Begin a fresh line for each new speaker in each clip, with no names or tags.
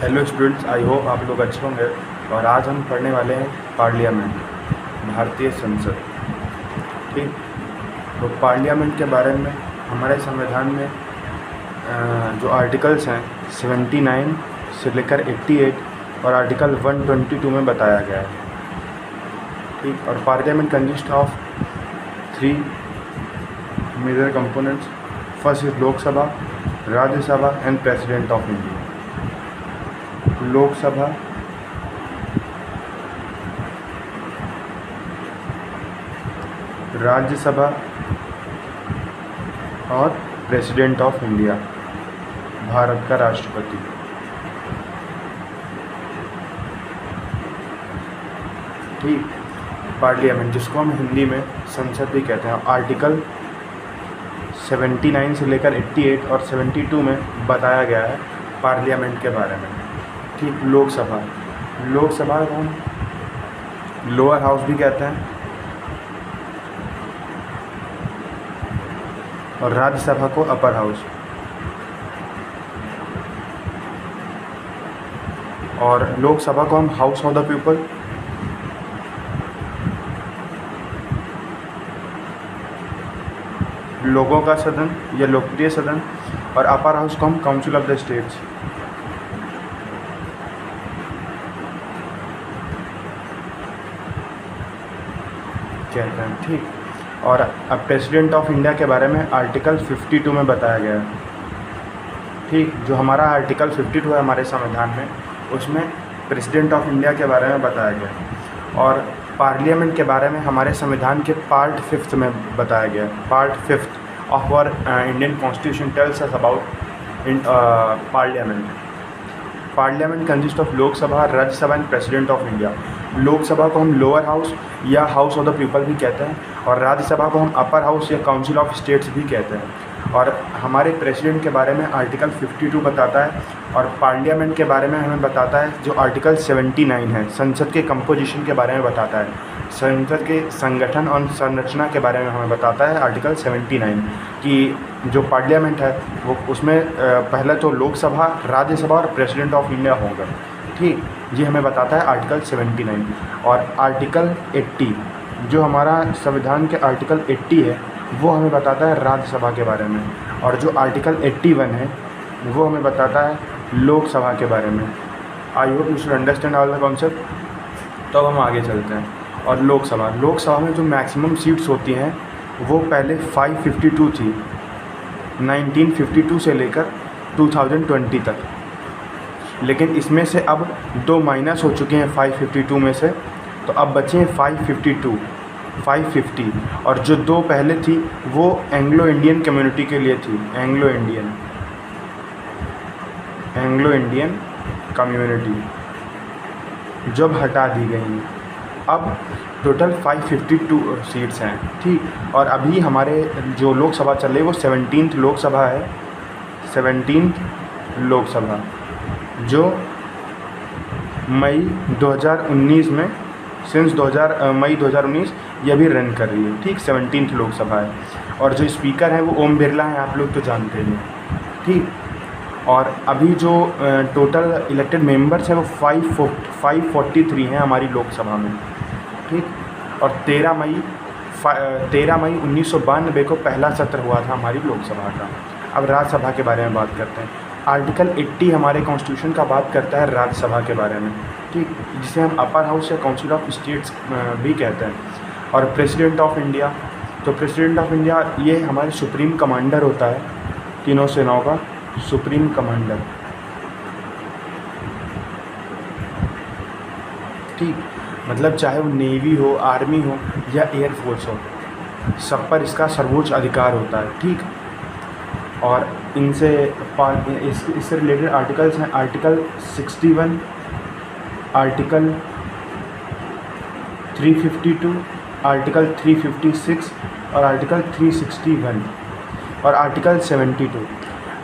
Hello students, I hope आप लोग अच्छे होंगे। और आज हम पढ़ने वाले हैं पार्लियामेंट, भारतीय संसद। ठीक, तो पार्लियामेंट के बारे में हमारे संविधान में जो आर्टिकल्स हैं 79 से लेकर 88 और आर्टिकल 122 में बताया गया है। ठीक, और parliament consist of 3 major components. First is Lok Sabha, Rajya Sabha and president of India. Lok Sabha, Rajya Sabha और प्रेसिडेंट ऑफ इंडिया, भारत का राष्ट्रपति। ठीक, पार्लियामेंट जिसको हम हिंदी में संसद भी कहते हैं, आर्टिकल 79 से लेकर 88 और 72 में बताया गया है पार्लियामेंट के बारे में। ठीक, लोकसभा, लोकसभा को हम लोअर हाउस भी कहते हैं और राज्यसभा को अपर हाउस। और लोकसभा को हम हाउस ऑफ द पीपल, लोगों का सदन या लोकप्रिय सदन, और अपर हाउस को हम काउंसिल ऑफ द स्टेट्स कहते हैं। ठीक, और अब प्रेसिडेंट ऑफ इंडिया के बारे में आर्टिकल 52 में बताया गया है। ठीक, जो हमारा आर्टिकल 52 है हमारे संविधान में, उसमें प्रेसिडेंट ऑफ इंडिया के बारे में बताया गया है। और पार्लियामेंट के बारे में हमारे संविधान के पार्ट 5 में बताया गया है। Part 5 of our Indian constitution tells us about in parliament. Parliament consist of Lok Sabha, Rajya Sabha and president of India. Lok Sabha को हम लोअर हाउस या हाउस ऑफ द पीपल भी कहते हैं, और राज्यसभा को हम अपर हाउस या काउंसिल ऑफ स्टेट्स भी कहते हैं। और हमारे प्रेसिडेंट के बारे में आर्टिकल 52 बताता है, और पार्लियामेंट के बारे में हमें बताता है जो आर्टिकल 79 है, संसद के कंपोजिशन के बारे में बताता है, संसद के संगठन और संरचना के बारे में हमें बताता है आर्टिकल 79 कि जो पार्लियामेंट है वो उसमें पहले तो लोकसभा, राज्यसभा और प्रेसिडेंट ऑफ इंडिया होगा। ठीक, ये हमें बताता है आर्टिकल 79। और आर्टिकल 80 जो हमारा संविधान के आर्टिकल 80 है वो हमें बताता है राज्यसभा के बारे में, और जो आर्टिकल 81 है वो हमें बताता है लोकसभा के बारे में। I hope you should understand all the concept. तो अब हम आगे चलते हैं। और लोकसभा में जो मैक्सिमम सीट्स होती हैं वो पहले 552 थी, 1952 से लेकर 2020 तक। लेकिन इसमें से अब 2 माइनस हो चुके हैं 552 में से, तो अब बचे हैं 550। और जो 2 पहले थी वो एंग्लो इंडियन कम्युनिटी के लिए थी, एंग्लो इंडियन कम्युनिटी, जब हटा दी गई। अब टोटल 552 सीट्स हैं। ठीक, और अभी हमारे जो लोकसभा चल रही है वो 17th लोकसभा है, 17th लोकसभा जो मई 2019 में, सिंस मई 2019 ये भी रन कर रही है। ठीक, 17th लोकसभा है, और जो स्पीकर हैं वो ओम बिरला हैं, आप लोग तो जानते हैं। ठीक, और अभी जो टोटल इलेक्टेड मेंबर्स हैं वो 543 हैं हमारी लोकसभा में। ठीक, और 13 मई 1992 को पहला सत्र हुआ था हमारी लोकसभा का। अब राज्यसभा के बारे में बात करते हैं। आर्टिकल 80 हमारे कॉन्स्टिट्यूशन का बात करता है राज्यसभा के बारे में। ठीक, जिसे हम अपर हाउस या काउंसिल ऑफ स्टेट्स भी कहते हैं। और प्रेसिडेंट ऑफ इंडिया, तो प्रेसिडेंट ऑफ इंडिया ये हमारे सुप्रीम कमांडर होता है, तीनों सेनाओं का सुप्रीम कमांडर। ठीक, मतलब चाहे वो नेवी हो, आर्मी हो या एयरफोर्स हो, सब पर इसका सर्वोच्च अधिकार होता है। ठीक, और इससे रिलेटेड आर्टिकल्स हैं आर्टिकल 61, आर्टिकल 352, आर्टिकल 356 और आर्टिकल 361 और आर्टिकल 72।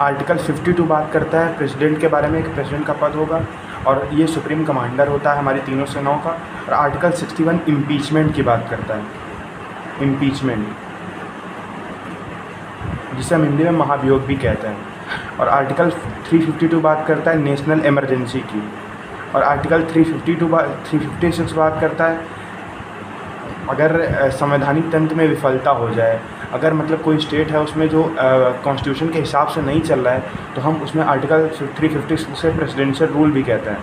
आर्टिकल 52 बात करता है प्रेसिडेंट के बारे में, एक प्रेसिडेंट का पद होगा और ये सुप्रीम कमांडर होता है हमारी तीनों सेनाओं का। और आर्टिकल 61 इम्पीचमेंट की बात करता है, इम्पीचमेंट जिसे हम हिंदी में महाभियोग भी कहते हैं। और आर्टिकल 352 बात करता है नेशनल इमरजेंसी की, और आर्टिकल 356 बात करता है अगर संवैधानिक तंत्र में विफलता हो जाए, अगर मतलब कोई स्टेट है उसमें जो कॉन्स्टिट्यूशन के हिसाब से नहीं चल रहा है, तो हम उसमें आर्टिकल 356 से प्रेसिडेंशियल रूल भी कहते हैं,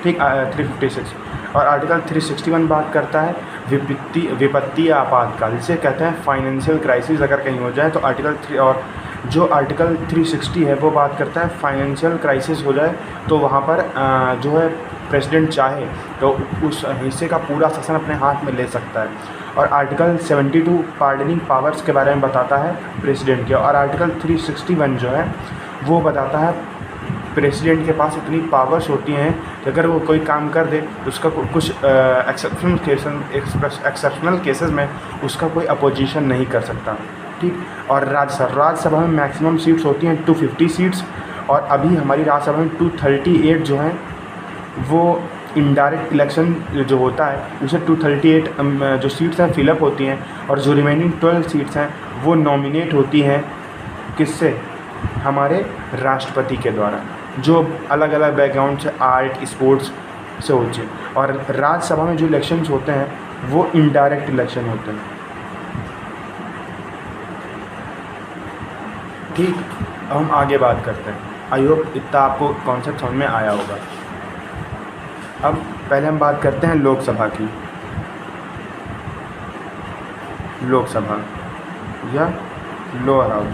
ठीक, 356। और आर्टिकल 361 बात करता है विपत्ति या आपातकाल, जिसे कहते हैं फाइनेंशियल क्राइसिस अगर कहीं हो जाए तो आर्टिकल 3, और जो आर्टिकल 360 है वो बात करता है फाइनेंशियल क्राइसिस हो जाए तो वहाँ पर जो है प्रेसिडेंट चाहे तो उस हिस्से का पूरा शासन अपने हाथ में ले सकता है। और आर्टिकल 72 पार्डनिंग पावर्स के बारे में बताता है प्रेसिडेंट के, और आर्टिकल 361 जो है वो बताता है प्रेसिडेंट के पास इतनी पावर्स होती हैं कि अगर वो कोई काम कर दे तो उसका कुछ एक्सेप्शनल केसेस में उसका कोई अपोजिशन नहीं कर सकता, ठीक। और राज्यसभा में मैक्सिमम सीट्स होती हैं 250 सीट्स, और अभी हमारी राज्यसभा में 238 जो हैं वो इनडायरेक्ट इलेक्शन जो होता है उसे 238 जो सीट्स हैं फिलअप होती हैं, और जो रिमेनिंग 12 सीट्स हैं वो नॉमिनेट होती हैं किससे, हमारे राष्ट्रपति के द्वारा, जो अलग अलग बैकग्राउंड से आर्ट स्पोर्ट्स से होती है। और राज्यसभा में जो इलेक्शंस होते हैं वो इनडायरेक्ट इलेक्शन होते हैं, ठीक। अब हम आगे बात करते हैं। आई होप इतना आपको कॉन्सेप्ट समझ में आया होगा। अब पहले हम बात करते हैं लोकसभा की। लोकसभा या लोअर हाउस,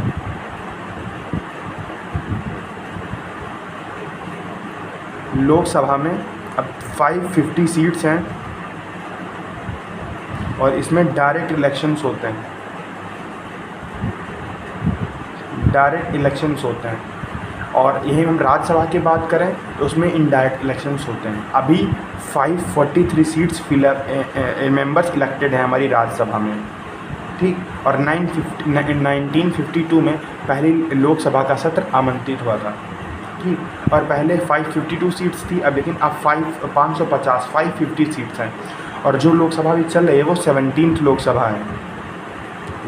लोकसभा में अब 550 सीट्स हैं और इसमें डायरेक्ट इलेक्शंस होते हैं, डायरेक्ट इलेक्शंस होते हैं। और यही हम राज्यसभा की बात करें तो उसमें इनडायरेक्ट इलेक्शंस होते हैं। अभी 543 सीट्स मेंबर्स इलेक्टेड हैं हमारी राज्यसभा में, ठीक। और 1952 में पहली लोकसभा का सत्र आमंत्रित हुआ था, ठीक। और पहले 552 सीट्स थी, अब लेकिन अब 550 सीट्स हैं। और जो लोकसभा भी चल रही है वो 17th लोकसभा है,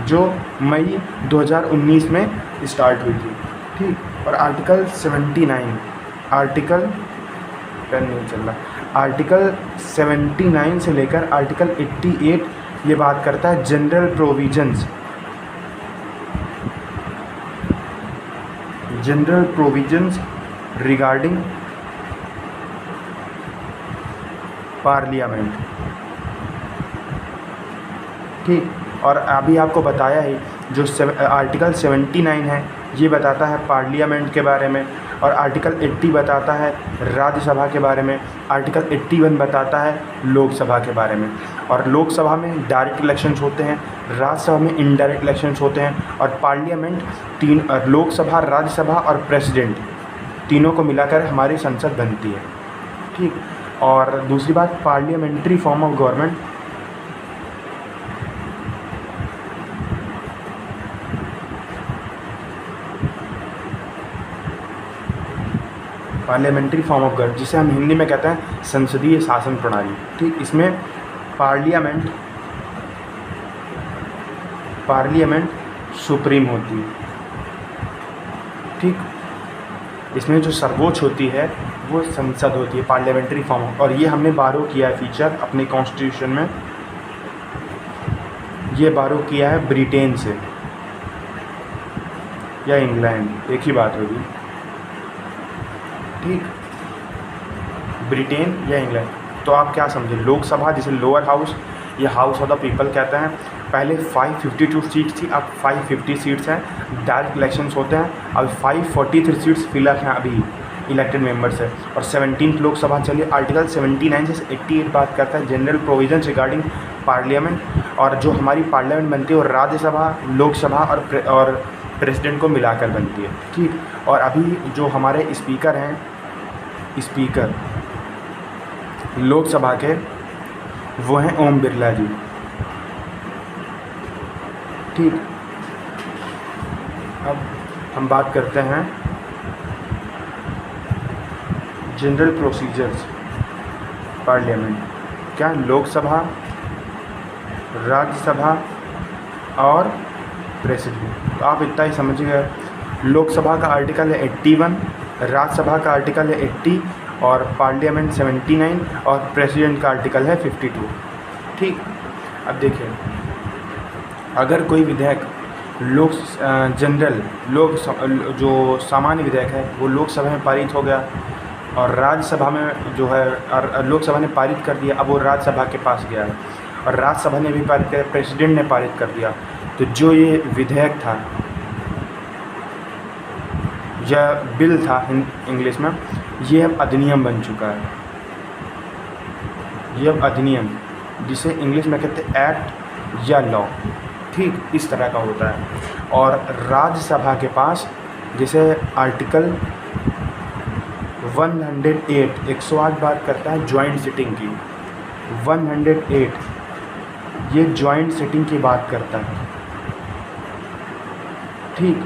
जो मई 2019 में स्टार्ट हुई थी, ठीक। और आर्टिकल 79, आर्टिकल 79 से लेकर आर्टिकल 88 ये बात करता है जनरल प्रोविजंस रिगार्डिंग पार्लियामेंट, ठीक। और अभी आपको बताया ही जो आर्टिकल 79 है ये बताता है पार्लियामेंट के बारे में, और आर्टिकल 80 बताता है राज्यसभा के बारे में, आर्टिकल 81 बताता है लोकसभा के बारे में। और लोकसभा में डायरेक्ट इलेक्शंस होते हैं, राज्यसभा में इनडायरेक्ट इलेक्शंस होते हैं, और पार्लियामेंट लोकसभा, राज्यसभा और प्रेसिडेंट तीनों को मिलाकर हमारी संसद बनती है, ठीक। और दूसरी बात, parliamentary form of government, parliamentary form of government जिसे हम हिंदी में कहते हैं संसदीय शासन प्रणाली, ठीक। इसमें पार्लियामेंट सुप्रीम होती है, ठीक। इसमें जो सर्वोच्च होती है वो संसद होती है, पार्लियामेंट्री फॉर्म। और ये हमने बारो किया है फीचर अपने कॉन्स्टिट्यूशन में, ये बारो किया है ब्रिटेन से या इंग्लैंड, एक ही बात होगी, ठीक, ब्रिटेन या इंग्लैंड। तो आप क्या समझे, लोकसभा जिसे लोअर हाउस या हाउस ऑफ द पीपल कहते हैं, पहले 552 सीट्स थी, अब 550 सीट्स हैं, डायरेक्ट इलेक्शंस होते हैं। अब 543 सीट्स फिलअप हैं अभी इलेक्टेड मेंबर्स है। और 17th लोकसभा चलिए, आर्टिकल 79 से 88 बात करता है जनरल प्रोविजंस रिगार्डिंग पार्लियामेंट, और जो हमारी पार्लियामेंट बनती है वो राज्यसभा, लोकसभा और प्रेसिडेंट को मिलाकर बनती है, ठीक। और अभी जो हमारे स्पीकर हैं, स्पीकर लोकसभा के वो हैं ओम बिरला जी, ठीक। अब हम बात करते हैं जनरल प्रोसीजर्स पार्लियामेंट, क्या लोकसभा, राज्यसभा और प्रेसिडेंट। तो आप इतना ही समझ गए लोकसभा का आर्टिकल है 81, राज्यसभा का आर्टिकल है 80 और पार्लियामेंट 79 और प्रेसिडेंट का आर्टिकल है 52। ठीक, अब देखिए, अगर कोई विधेयक जो सामान्य विधेयक है वो लोकसभा में पारित हो गया और राज्यसभा में जो है, और लोकसभा ने पारित कर दिया, अब वो राज्यसभा के पास गया है और राज्यसभा ने भी पारित किया, प्रेसिडेंट ने पारित कर दिया, तो जो ये विधेयक था या बिल था इंग्लिश में, ये अब अधिनियम बन चुका है। ये अब अधिनियम, जिसे इंग्लिश में कहते हैं एक्ट या लॉ। ठीक, इस तरह का होता है। और राज्यसभा के पास जैसे आर्टिकल 108 108 बात करता है जॉइंट सिटिंग की। 108 ये जॉइंट सिटिंग की बात करता है। ठीक,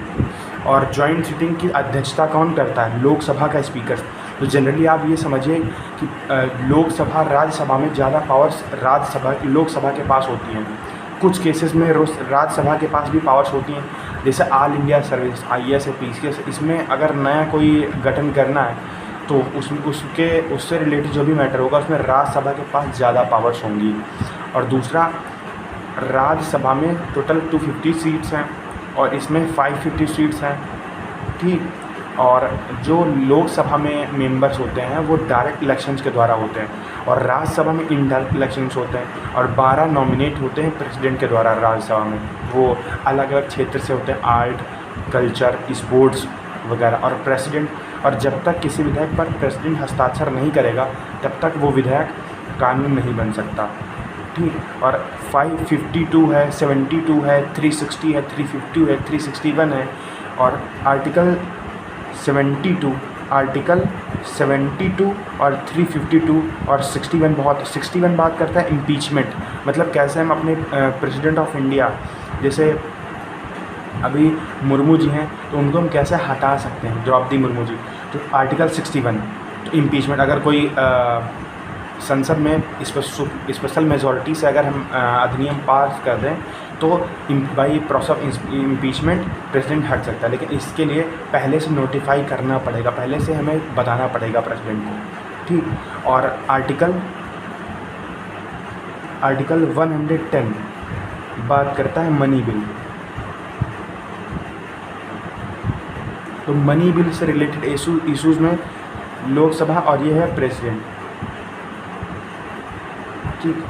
और जॉइंट सिटिंग की अध्यक्षता कौन करता है? लोकसभा का स्पीकर। तो जनरली आप ये समझिए कि लोकसभा राज्यसभा में ज़्यादा पावर्स लोकसभा के पास होती हैं। कुछ केसेस में राज्यसभा के पास भी पावर्स होती हैं, जैसे ऑल इंडिया सर्विस IAS है, PCS, इसमें अगर नया कोई गठन करना है तो उससे रिलेटेड जो भी मैटर होगा उसमें राज्यसभा के पास ज़्यादा पावर्स होंगी। और दूसरा, राज्यसभा में टोटल 250 सीट्स हैं और इसमें 550 सीट्स हैं। ठीक, और जो लोकसभा में मेंबर्स होते हैं वो डायरेक्ट इलेक्शंस के द्वारा होते हैं और राज्यसभा में इनडायरेक्ट इलेक्शंस होते हैं और 12 नॉमिनेट होते हैं प्रेसिडेंट के द्वारा राज्यसभा में। वो अलग अलग क्षेत्र से होते हैं, आर्ट, कल्चर, स्पोर्ट्स वगैरह। और प्रेसिडेंट, और जब तक किसी विधेयक पर प्रेसिडेंट हस्ताक्षर नहीं करेगा तब तक वो विधेयक कानून नहीं बन सकता। ठीक, और 552 है, 72 है, 360 है, 350 है, 361 है और आर्टिकल 72 और 352 और 61 बात करता है इम्पीचमेंट, मतलब कैसे हम अपने प्रेसिडेंट ऑफ इंडिया, जैसे अभी मुर्मू जी हैं तो उनको हम कैसे हटा सकते हैं, द्रौपदी मुर्मू जी। तो आर्टिकल 61, तो इम्पीचमेंट, अगर कोई संसद में स्पेशल मेजॉरिटी से अगर हम अधिनियम पास कर दें तो by process of impeachment president हट सकता है, लेकिन इसके लिए पहले से नोटिफाई करना पड़ेगा, पहले से हमें बताना पड़ेगा प्रेसिडेंट को। ठीक, और आर्टिकल 110 बात करता है मनी बिल। तो मनी बिल से रिलेटेड इशूज़ में लोकसभा और ये है प्रेसिडेंट। ठीक,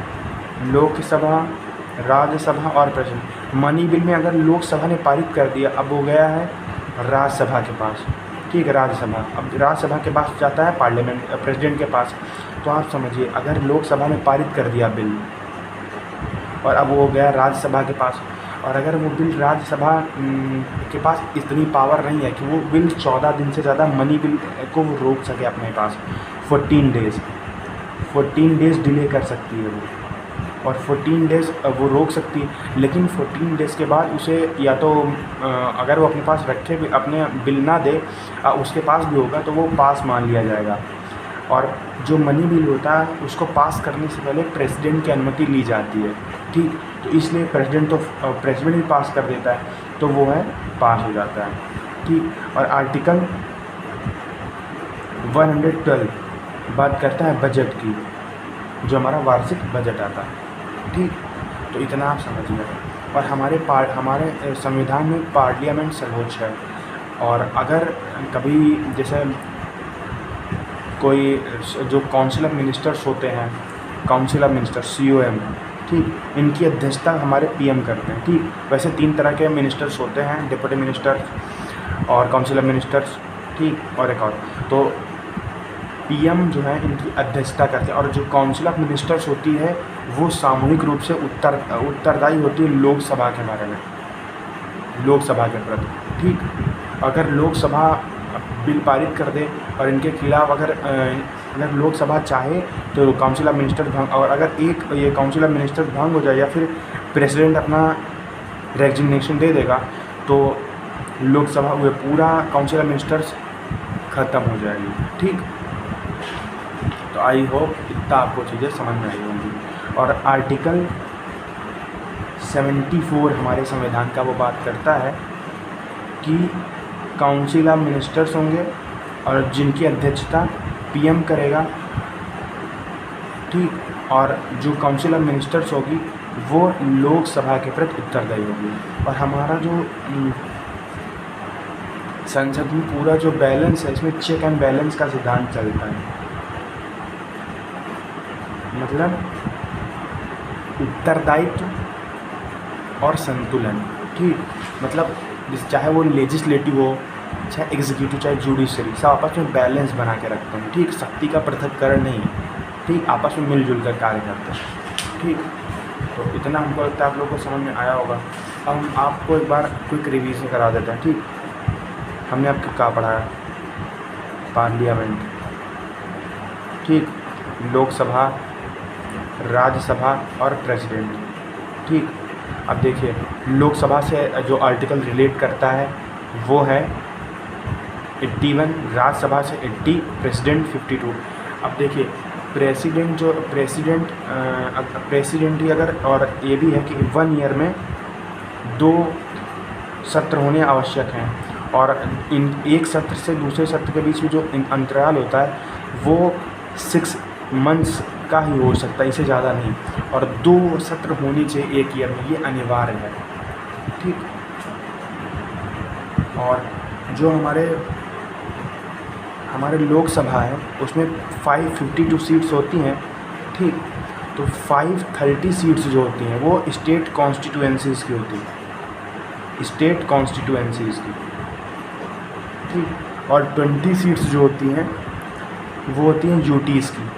लोकसभा, राज्यसभा और प्रेसिडेंट। मनी बिल में अगर लोकसभा ने पारित कर दिया, अब वो गया है राज्यसभा के पास। ठीक है, राज्यसभा, अब राज्यसभा के पास जाता है पार्लियामेंट, प्रेसिडेंट के पास। तो आप समझिए, अगर लोकसभा ने पारित कर दिया बिल और अब वो गया राज्यसभा के पास, और अगर वो बिल राज्यसभा के पास इतनी पावर नहीं है कि वो बिल 14 दिन से ज़्यादा मनी बिल को वो रोक सके अपने पास, 14 डेज़ डिले कर सकती है वो, और 14 डेज़ वो रोक सकती है। लेकिन 14 डेज़ के बाद उसे या तो अगर वो अपने पास रखे, अपने बिल ना दे, उसके पास भी होगा तो वो पास मान लिया जाएगा। और जो मनी बिल होता है उसको पास करने से पहले प्रेसिडेंट की अनुमति ली जाती है। ठीक, तो इसलिए प्रेसिडेंट भी पास कर देता है तो वो है पास हो जाता है। ठीक, और आर्टिकल 112 बात करता है बजट की, जो हमारा वार्षिक बजट आता है। ठीक, तो इतना आप समझिए। और हमारे संविधान में पार्लियामेंट सर्वोच्च है, और अगर कभी जैसे कोई जो काउंसिल ऑफ मिनिस्टर्स होते हैं, काउंसिल ऑफ मिनिस्टर COM, ठीक, इनकी अध्यक्षता हमारे PM करते हैं। ठीक, वैसे 3 तरह के मिनिस्टर्स होते हैं, डिप्टी मिनिस्टर्स और काउंसिल ऑफ मिनिस्टर्स। ठीक, और एक और, तो PM जो है इनकी अध्यक्षता करते हैं, और जो काउंसिल ऑफ मिनिस्टर्स होती है वो सामूहिक रूप से उत्तरदायी होती है लोकसभा के बारे में, लोकसभा के प्रति। ठीक, अगर लोकसभा बिल पारित कर दे और इनके खिलाफ अगर लोकसभा चाहे तो काउंसिल ऑफ मिनिस्टर्स भंग, और अगर ये काउंसिल ऑफ मिनिस्टर्स भंग हो जाए या फिर प्रेसिडेंट अपना रेजिग्नेशन दे देगा तो लोकसभा वो पूरा काउंसिल ऑफ मिनिस्टर्स ख़त्म हो जाएगी। ठीक, तो आई होप इतना आपको चीज़ें समझ में आई होंगी। और आर्टिकल 74 हमारे संविधान का वो बात करता है कि काउंसिल ऑफ मिनिस्टर्स होंगे और जिनकी अध्यक्षता पीएम करेगा, ठीक। और जो काउंसिल ऑफ मिनिस्टर्स होगी वो लोकसभा के प्रति उत्तरदायी होगी। और हमारा जो संसद में पूरा जो बैलेंस है, इसमें चेक एंड बैलेंस का सिद्धांत चलता है, मतलब उत्तरदायित्व और संतुलन, ठीक। मतलब चाहे वो लेजिस्लेटिव हो, चाहे एग्जीक्यूटिव, चाहे जुडिशरी, सब आपस में बैलेंस बना के रखते हैं, ठीक। शक्ति का पृथक्करण नहीं, ठीक। आपस में मिलजुल कर कार्य करते हैं, ठीक। तो इतना हमको लगता है आप लोगों को समझ में आया होगा। अब हम आपको एक बार क्विक रिवीजन करा देते हैं, ठीक। हमने आपको क्या पढ़ाया? पार्लियामेंट, ठीक, लोकसभा, राज्यसभा और प्रेसिडेंट, ठीक। अब देखिए, लोकसभा से जो आर्टिकल रिलेट करता है वो है 81, राज्यसभा से 80, प्रेसिडेंट 52। अब देखिए, प्रेसिडेंट ही अगर, और ये भी है कि 1 ईयर में 2 सत्र होने आवश्यक हैं, और इन एक सत्र से दूसरे सत्र के बीच में जो अंतराल होता है वो 6 मंथ्स का ही हो सकता है, इससे ज़्यादा नहीं। और 2 सत्र होनी चाहिए 1 ईयर में, ये अनिवार्य है, ठीक। और जो हमारे लोकसभा है उसमें 552 सीट्स होती हैं, ठीक। तो 530 सीट्स जो होती हैं वो स्टेट कॉन्स्टिट्यूएंसीज़ की होती हैं, स्टेट कॉन्स्टिट्यूएंसीज़ की, ठीक। और 20 सीट्स जो होती हैं वो होती हैं यूटीज़ की,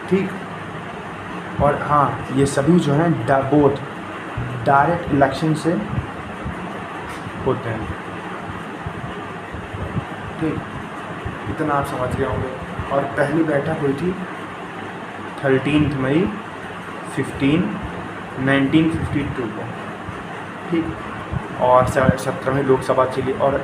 ठीक। और हाँ, ये सभी जो हैं बोथ डायरेक्ट इलेक्शन से होते हैं, ठीक। इतना आप समझ गए होंगे। और पहली बैठक हुई थी 13 मई 1952 को, ठीक। और 17वीं लोकसभा चली। और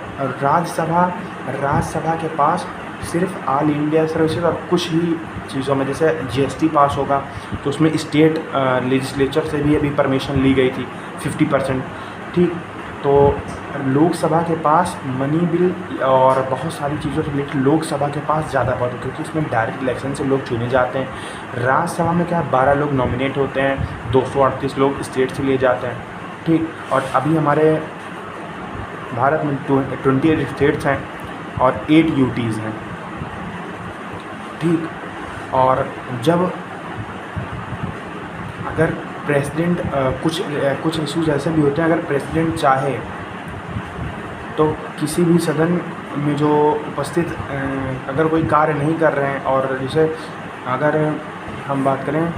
राज्यसभा के पास सिर्फ ऑल इंडिया सर्विसेज और कुछ ही चीज़ों में, जैसे जीएसटी पास होगा तो उसमें स्टेट लेजिस्लेचर से भी अभी परमिशन ली गई थी 50%, ठीक। तो लोकसभा के पास मनी बिल और बहुत सारी चीज़ों से रिलेटेड लोकसभा के पास ज़्यादा बहुत है, क्योंकि इसमें डायरेक्ट इलेक्शन से लोग चुने जाते हैं। राज्यसभा में क्या 12 लोग नॉमिनेट होते हैं, 238 लोग स्टेट से लिए जाते हैं, ठीक। और अभी हमारे भारत में 28 स्टेट्स हैं और 8 यूटीज़ हैं, ठीक। और जब अगर प्रेसिडेंट कुछ इश्यूज ऐसे भी होते हैं, अगर प्रेसिडेंट चाहे तो किसी भी सदन में जो उपस्थित अगर कोई कार्य नहीं कर रहे हैं, और जैसे अगर हम बात करें